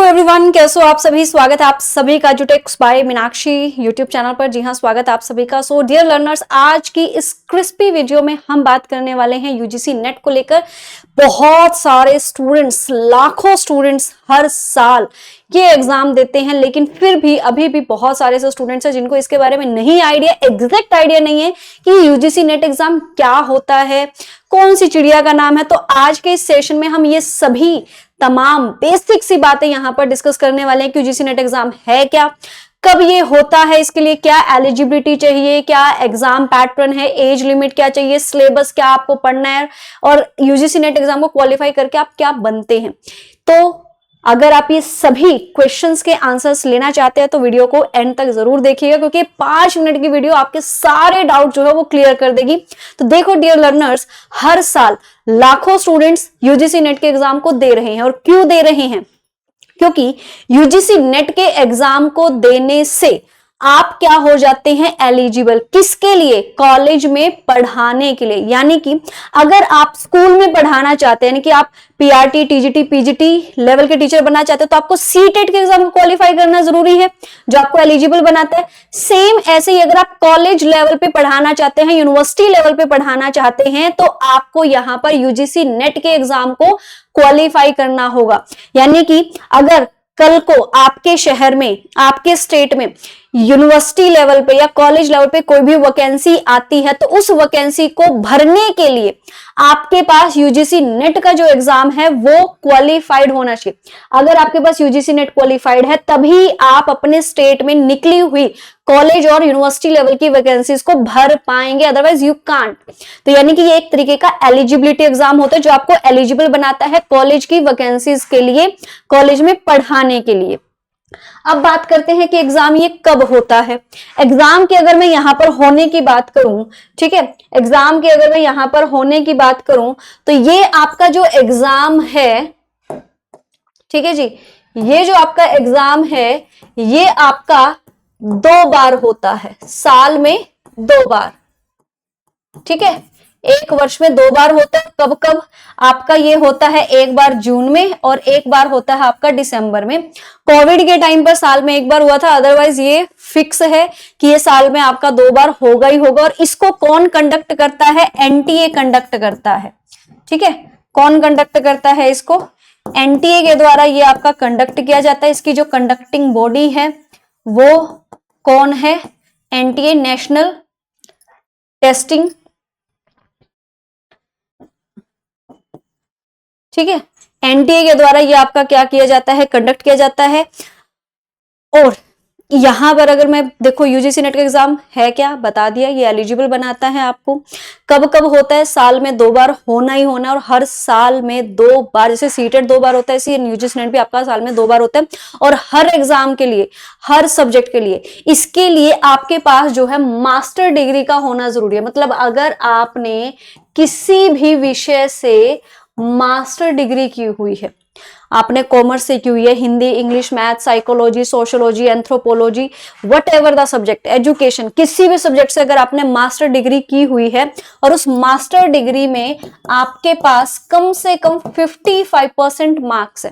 Everyone, कैसे हो आप सभी। स्वागत है आप सभी का जुटेक्स बाय मीनाक्षी यूट्यूब चैनल पर। जी हाँ, स्वागत है आप सभी का। सो डियर लर्नर्स, आज की इस क्रिस्पी वीडियो में हम बात करने वाले हैं यूजीसी नेट को लेकर। बहुत सारे स्टूडेंट्स, लाखों स्टूडेंट्स हर साल ये एग्जाम देते हैं, लेकिन फिर भी अभी भी बहुत सारे ऐसे स्टूडेंट्स हैं जिनको इसके बारे में नहीं आइडिया, एग्जैक्ट आइडिया नहीं है कि यूजीसी नेट एग्जाम क्या होता है, कौन सी चिड़िया का नाम है। तो आज के इस सेशन में हम ये सभी तमाम बेसिक सी बातें यहां पर डिस्कस करने वाले हैं कि यूजीसी नेट एग्जाम है क्या, कब ये होता है, इसके लिए क्या एलिजिबिलिटी चाहिए, क्या एग्जाम पैटर्न है, एज लिमिट क्या चाहिए, सिलेबस क्या आपको पढ़ना है, और यूजीसी नेट एग्जाम को क्वालिफाई करके आप क्या बनते हैं। तो अगर आप ये सभी क्वेश्चंस के आंसर्स लेना चाहते हैं तो वीडियो को एंड तक जरूर देखिएगा, क्योंकि 5 मिनट की वीडियो आपके सारे डाउट जो है वो क्लियर कर देगी। तो देखो डियर लर्नर्स, हर साल लाखों स्टूडेंट्स यूजीसी नेट के एग्जाम को दे रहे हैं। और क्यों दे रहे हैं? क्योंकि यूजीसी नेट के एग्जाम को देने से आप क्या हो जाते हैं, एलिजिबल। किसके लिए? कॉलेज में पढ़ाने के लिए। यानी कि अगर आप स्कूल में पढ़ाना चाहते हैं, यानी कि आप पीआरटी, टीजीटी, पीजीटी लेवल के टीचर बनना चाहते हैं, तो आपको सीटेट के एग्जाम को क्वालिफाई करना जरूरी है, जो आपको एलिजिबल बनाता है। सेम ऐसे ही अगर आप कॉलेज लेवल पे पढ़ाना चाहते हैं, यूनिवर्सिटी लेवल पे पढ़ाना चाहते हैं, तो आपको यहां पर यूजीसी नेट के एग्जाम को क्वालिफाई करना होगा। यानी कि अगर कल को आपके शहर में, आपके स्टेट में यूनिवर्सिटी लेवल पे या कॉलेज लेवल पे कोई भी वैकेंसी आती है, तो उस वैकेंसी को भरने के लिए आपके पास यूजीसी नेट का जो एग्जाम है वो क्वालिफाइड होना चाहिए। अगर आपके पास यूजीसी नेट क्वालिफाइड है, तभी आप अपने स्टेट में निकली हुई कॉलेज और यूनिवर्सिटी लेवल की वैकेंसीज को भर पाएंगे, अदरवाइज यू कांट। तो यानी कि ये एक तरीके का एलिजिबिलिटी एग्जाम होता है, जो आपको एलिजिबल बनाता है कॉलेज की वैकेंसीज के लिए, कॉलेज में पढ़ाने के लिए। अब बात करते हैं कि एग्जाम ये कब होता है। एग्जाम की अगर मैं यहां पर होने की बात करूं, ठीक है, एग्जाम की अगर मैं यहां पर होने की बात करूं, तो ये आपका जो एग्जाम है, ठीक है जी, ये जो आपका एग्जाम है, ये आपका 2 बार होता है, साल में 2 बार, ठीक है। एक वर्ष में 2 बार होता है। कब कब? आपका ये होता है एक बार जून में और एक बार होता है आपका दिसंबर में। कोविड के टाइम पर साल में एक बार हुआ था, अदरवाइज ये फिक्स है कि ये साल में आपका 2 बार होगा ही होगा। और इसको कौन कंडक्ट करता है? एनटीए कंडक्ट करता है, ठीक है। कौन कंडक्ट करता है इसको? एनटीए के द्वारा ये आपका कंडक्ट किया जाता है। इसकी जो कंडक्टिंग बॉडी है वो कौन है? एनटीए, नेशनल टेस्टिंग, ठीक है। एनटीए के द्वारा ये आपका क्या किया जाता है? कंडक्ट किया जाता है। और यहां पर अगर मैं देखो यूजीसी नेट का एग्जाम है क्या, बता दिया, ये एलिजिबल बनाता है आपको। कब कब होता है? साल में 2 बार होना ही होना है, और हर साल में 2 बार। जैसे सीटेट 2 बार होता है, इसी यूजीसी नेट भी आपका साल में 2 बार होता है। और हर एग्जाम के लिए, हर सब्जेक्ट के लिए, इसके लिए आपके पास जो है मास्टर डिग्री का होना जरूरी है। मतलब अगर आपने किसी भी विषय से मास्टर डिग्री की हुई है, आपने कॉमर्स से की हुई है, Hindi, English, math, psychology, sociology, anthropology, what ever the subject, education, किसी भी सब्जेक्ट से अगर आपने मास्टर डिग्री की हुई है, और उस मास्टर डिग्री में आपके पास कम से कम 55% मार्क्स है,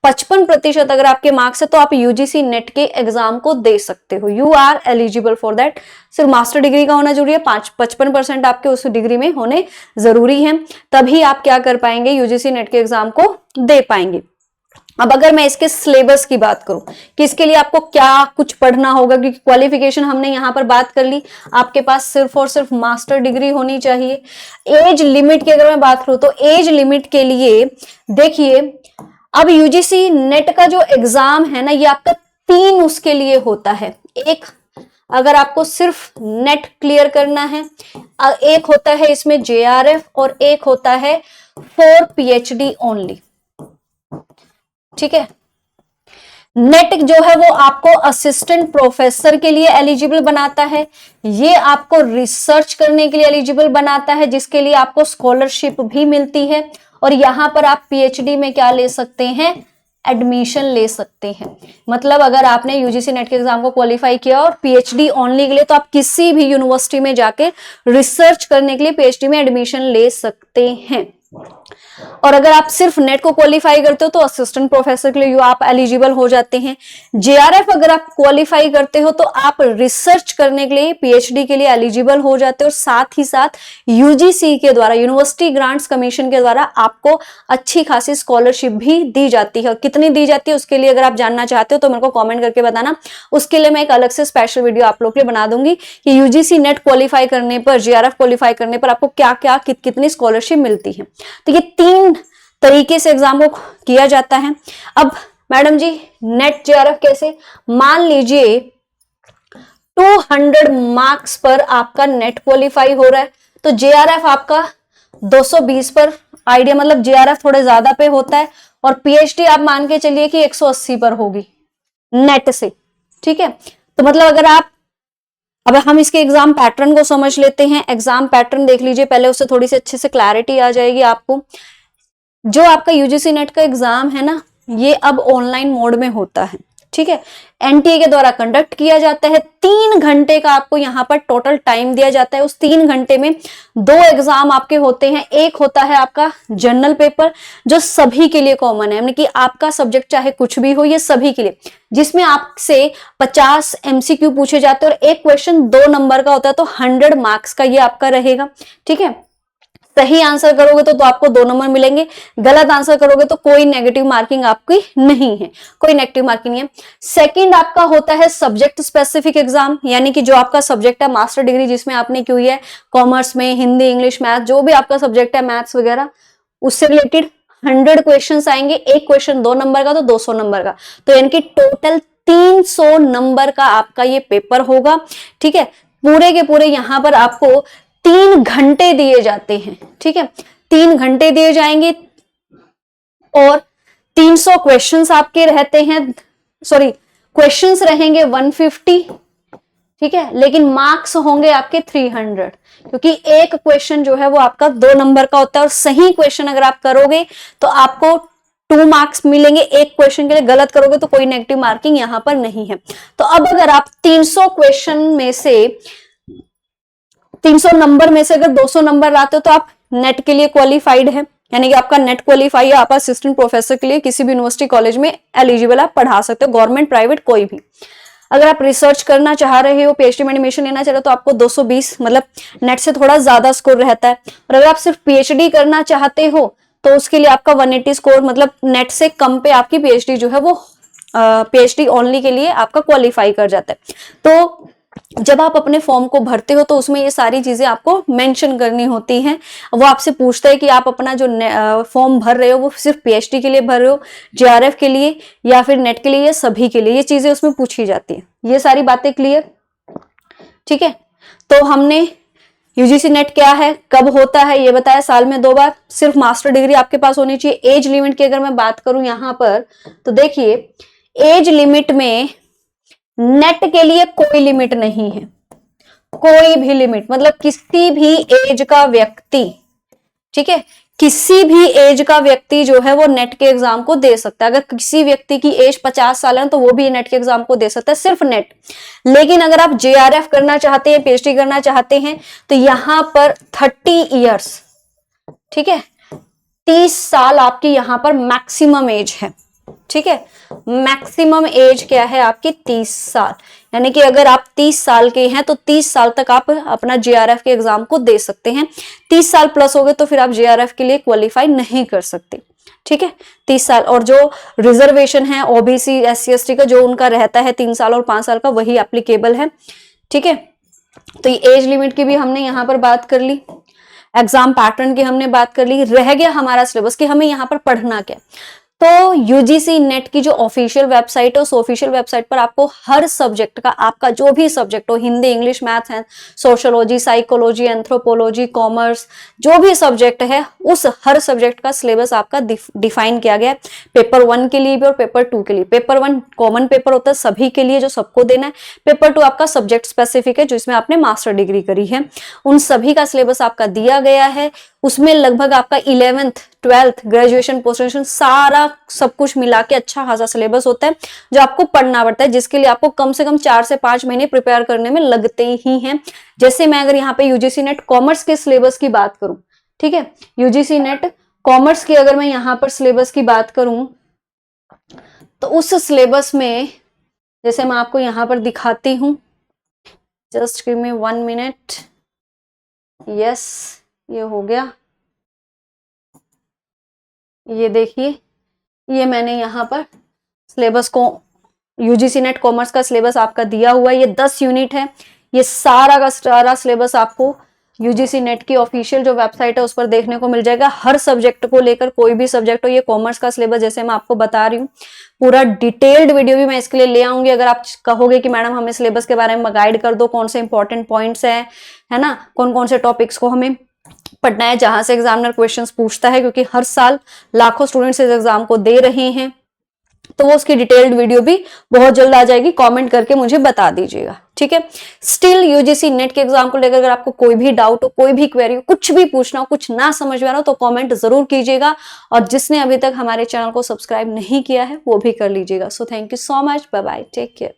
55% अगर आपके मार्क्स है, तो आप यूजीसी नेट के एग्जाम को दे सकते हो। You are eligible for that. सिर्फ मास्टर डिग्री का होना जरूरी है, 55% आपके उस डिग्री में होने जरूरी है, तभी आप क्या कर पाएंगे, यूजीसी नेट के एग्जाम को दे पाएंगे। अब अगर मैं इसके सिलेबस की बात करूं कि इसके लिए आपको क्या कुछ पढ़ना होगा, क्योंकि क्वालिफिकेशन हमने यहां पर बात कर ली, आपके पास सिर्फ और सिर्फ मास्टर डिग्री होनी चाहिए। एज लिमिट की अगर मैं बात करूं, तो एज लिमिट के लिए देखिए, अब यूजीसी नेट का जो एग्जाम है ना, ये आपका 3 उसके लिए होता है। एक, अगर आपको सिर्फ नेट क्लियर करना है, एक होता है इसमें जेआरएफ, और एक होता है फॉर पीएचडी ओनली, ठीक है। नेट जो है वो आपको असिस्टेंट प्रोफेसर के लिए एलिजिबल बनाता है, ये आपको रिसर्च करने के लिए एलिजिबल बनाता है, जिसके लिए आपको स्कॉलरशिप भी मिलती है। और यहां पर आप पीएचडी में क्या ले सकते हैं? एडमिशन ले सकते हैं। मतलब अगर आपने यूजीसी नेट के एग्जाम को क्वालिफाई किया और पीएचडी ओनली के लिए, तो आप किसी भी यूनिवर्सिटी में जाके रिसर्च करने के लिए पीएचडी में एडमिशन ले सकते हैं। और अगर आप सिर्फ नेट को क्वालिफाई करते हो तो असिस्टेंट प्रोफेसर के लिए आप एलिजिबल हो जाते हैं। जेआरएफ अगर आप क्वालिफाई करते हो तो आप रिसर्च करने के लिए, पीएचडी के लिए एलिजिबल हो जाते हो, और साथ ही साथ यूजीसी के द्वारा, यूनिवर्सिटी ग्रांट्स कमीशन के द्वारा आपको अच्छी खासी स्कॉलरशिप भी दी जाती है। कितनी दी जाती है उसके लिए अगर आप जानना चाहते हो तो मेरे को कॉमेंट करके बताना, उसके लिए मैं एक अलग से स्पेशल वीडियो आप लोग के लिए बना दूंगी कि यूजीसी नेट क्वालिफाई करने पर, जेआरएफ क्वालिफाई करने पर आपको क्या क्या कितनी स्कॉलरशिप मिलती है। तो ये 3 तरीके से एग्जाम को किया जाता है। अब मैडम जी नेट जेआरएफ कैसे, मान लीजिए 200 मार्क्स पर आपका नेट क्वालिफाई हो रहा है तो जेआरएफ आपका 220 पर, आइडिया मतलब जेआरएफ थोड़े ज्यादा पे होता है, और पीएचडी आप मान के चलिए कि 180 पर होगी नेट से। ठीक है, तो मतलब अगर आप, अब हम इसके एग्जाम पैटर्न को समझ लेते हैं। एग्जाम पैटर्न देख लीजिए पहले, उससे थोड़ी सी अच्छे से क्लैरिटी आ जाएगी आपको। जो आपका यूजीसी नेट का एग्जाम है ना, ये अब ऑनलाइन मोड में होता है। ठीक है, एनटीए के द्वारा कंडक्ट किया जाता है। 3 घंटे का आपको यहाँ पर टोटल टाइम दिया जाता है। उस 3 घंटे में 2 एग्जाम आपके होते हैं। एक होता है आपका जनरल पेपर जो सभी के लिए कॉमन है, यानी कि आपका सब्जेक्ट चाहे कुछ भी हो, ये सभी के लिए, जिसमें आपसे 50 एमसीक्यू पूछे जाते हैं और एक क्वेश्चन 2 नंबर का होता है, तो 100 मार्क्स का ये आपका रहेगा। ठीक है, सही आंसर करोगे तो आपको 2 नंबर मिलेंगे, गलत आंसर करोगे तो कोई नेगेटिव मार्किंग आपकी नहीं है, कोई नेगेटिव मार्किंग नहीं है। सेकंड आपका होता है सब्जेक्ट स्पेसिफिक एग्जाम, यानी कि जो आपका सब्जेक्ट है, मास्टर डिग्री जिसमें आपने की हुई है, कॉमर्स में हिंदी, इंग्लिश, मैथ, जो भी आपका सब्जेक्ट है, मैथ्स वगैरह, उससे रिलेटेड 100 क्वेश्चन आएंगे। एक क्वेश्चन 2 नंबर का तो 200 नंबर का, तो यानी कि टोटल 300 नंबर का आपका ये पेपर होगा। ठीक है, पूरे के पूरे यहां पर आपको 3 घंटे दिए जाते हैं। ठीक है, 3 घंटे दिए जाएंगे और 300 क्वेश्चंस आपके रहते हैं, सॉरी क्वेश्चंस रहेंगे 150। ठीक है, लेकिन मार्क्स होंगे आपके 300, क्योंकि एक क्वेश्चन जो है वो आपका 2 नंबर का होता है, और सही क्वेश्चन अगर आप करोगे तो आपको 2 मार्क्स मिलेंगे एक क्वेश्चन के लिए, गलत करोगे तो कोई नेगेटिव मार्किंग यहां पर नहीं है। तो अब अगर आप 300 क्वेश्चन में से, 300 नंबर में से अगर 200 नंबर आते हो तो आप नेट के लिए क्वालिफाइड है, यानी कि आपका नेट क्वालिफाई है, आप असिस्टेंट प्रोफेसर के लिए किसी भी यूनिवर्सिटी कॉलेज में एलिजिबल आप पढ़ा सकते हो, गवर्नमेंट प्राइवेट कोई भी। अगर आप रिसर्च करना चाह रहे हो, पीएचडी में एडमिशन लेना चाह रहे हो तो आपको 220, मतलब नेट से थोड़ा ज्यादा स्कोर रहता है। और अगर आप सिर्फ पीएचडी करना चाहते हो तो उसके लिए आपका 180 स्कोर, मतलब नेट से कम पे आपकी पीएचडी जो है वो पीएचडी ओनली के लिए आपका क्वालिफाई कर जाता है। तो जब आप अपने फॉर्म को भरते हो तो उसमें ये सारी चीजें आपको मेंशन करनी होती हैं। वो आपसे पूछता है कि आप अपना जो फॉर्म भर रहे हो वो सिर्फ पीएचडी के लिए भर रहे हो, जेआरएफ के लिए, या फिर नेट के लिए, या सभी के लिए, ये चीजें उसमें पूछी जाती है। ये सारी बातें क्लियर? ठीक है, तो हमने यूजीसी नेट क्या है, कब होता है, ये बताया, साल में 2 बार, सिर्फ मास्टर डिग्री आपके पास होनी चाहिए। एज लिमिट की अगर मैं बात करूं यहां पर, तो देखिए एज लिमिट में नेट के लिए कोई लिमिट नहीं है, कोई भी लिमिट, मतलब किसी भी एज का व्यक्ति, ठीक है, किसी भी एज का व्यक्ति जो है वो नेट के एग्जाम को दे सकता है। अगर किसी व्यक्ति की एज 50 साल है तो वो भी नेट के एग्जाम को दे सकता है, सिर्फ नेट। लेकिन अगर आप जेआरएफ करना चाहते हैं, पीएचडी करना चाहते हैं, तो यहां पर 30 इयर्स, ठीक है, 30 साल आपकी यहां पर मैक्सिमम एज है। ठीक है, मैक्सिमम एज क्या है आपकी, 30 साल, यानी कि अगर आप 30 साल के हैं तो 30 साल तक आप अपना जेआरएफ के एग्जाम को दे सकते हैं। 30 साल प्लस हो गए तो फिर आप जेआरएफ के लिए क्वालिफाई नहीं कर सकते। ठीक है, 30 साल, और जो रिजर्वेशन है ओबीसी, एससी, एसटी का जो उनका रहता है 3 साल और 5 साल का, वही एप्लीकेबल है। ठीक है, तो ये एज लिमिट की भी हमने यहाँ पर बात कर ली, एग्जाम पैटर्न की हमने बात कर ली। रह गया हमारा सिलेबस कि हमें यहाँ पर पढ़ना क्या। तो यूजीसी नेट की जो ऑफिशियल वेबसाइट है, उस ऑफिशियल वेबसाइट पर आपको हर सब्जेक्ट का, आपका जो भी सब्जेक्ट हो, हिंदी, इंग्लिश, मैथ है, सोशियोलॉजी, साइकोलॉजी, एंथ्रोपोलॉजी, कॉमर्स, जो भी सब्जेक्ट है, उस हर सब्जेक्ट का सिलेबस आपका डिफाइन किया गया है, पेपर 1 के लिए भी और पेपर 2 के लिए। पेपर 1 कॉमन पेपर होता है सभी के लिए, जो सबको देना है। पेपर 2 आपका सब्जेक्ट स्पेसिफिक है, जो इसमें आपने मास्टर डिग्री करी है। उन सभी का सिलेबस आपका दिया गया है। उसमें लगभग आपका 11th, 12th, graduation, post graduation, सारा सब कुछ मिला के अच्छा खासा सिलेबस होता है जो आपको पढ़ना पड़ता है, जिसके लिए आपको कम से कम 4 से 5 महीने प्रिपेयर करने में लगते ही हैं। जैसे मैं अगर यहाँ पे यूजीसी नेट कॉमर्स के सिलेबस की बात करूं, ठीक है, यूजीसी नेट कॉमर्स की अगर मैं यहाँ पर सिलेबस की बात करूं तो उस सिलेबस में जैसे मैं आपको यहाँ पर दिखाती हूँ, just give me 1 minute. Yes, ये हो गया। ये देखिए, ये मैंने यहाँ पर सिलेबस को, यूजीसी नेट कॉमर्स का सिलेबस आपका दिया हुआ है। ये 10 यूनिट है। ये सारा का सारा सिलेबस आपको यूजीसी नेट की ऑफिशियल जो वेबसाइट है उस पर देखने को मिल जाएगा। हर सब्जेक्ट को लेकर, कोई भी सब्जेक्ट हो, ये कॉमर्स का सिलेबस जैसे मैं आपको बता रही हूँ, पूरा डिटेल्ड वीडियो भी मैं इसके लिए ले आऊंगी। अगर आप कहोगे कि मैडम हमें सिलेबस के बारे में गाइड कर दो, कौन से इंपॉर्टेंट पॉइंट्स है ना, कौन कौन से टॉपिक्स को हमें पढ़ना है, जहां से एग्जामिनर क्वेश्चंस पूछता है, क्योंकि हर साल लाखों स्टूडेंट्स इस एग्जाम को दे रहे हैं, तो वो उसकी डिटेल्ड वीडियो भी बहुत जल्द आ जाएगी। कमेंट करके मुझे बता दीजिएगा, ठीक है। स्टिल यूजीसी नेट के एग्जाम को लेकर अगर आपको कोई भी डाउट हो, कोई भी क्वेरी हो, कुछ भी पूछना हो, कुछ ना समझ में आ रहा हो, तो कमेंट जरूर कीजिएगा। और जिसने अभी तक हमारे चैनल को सब्सक्राइब नहीं किया है वो भी कर लीजिएगा। So thank you so much, bye bye, take care.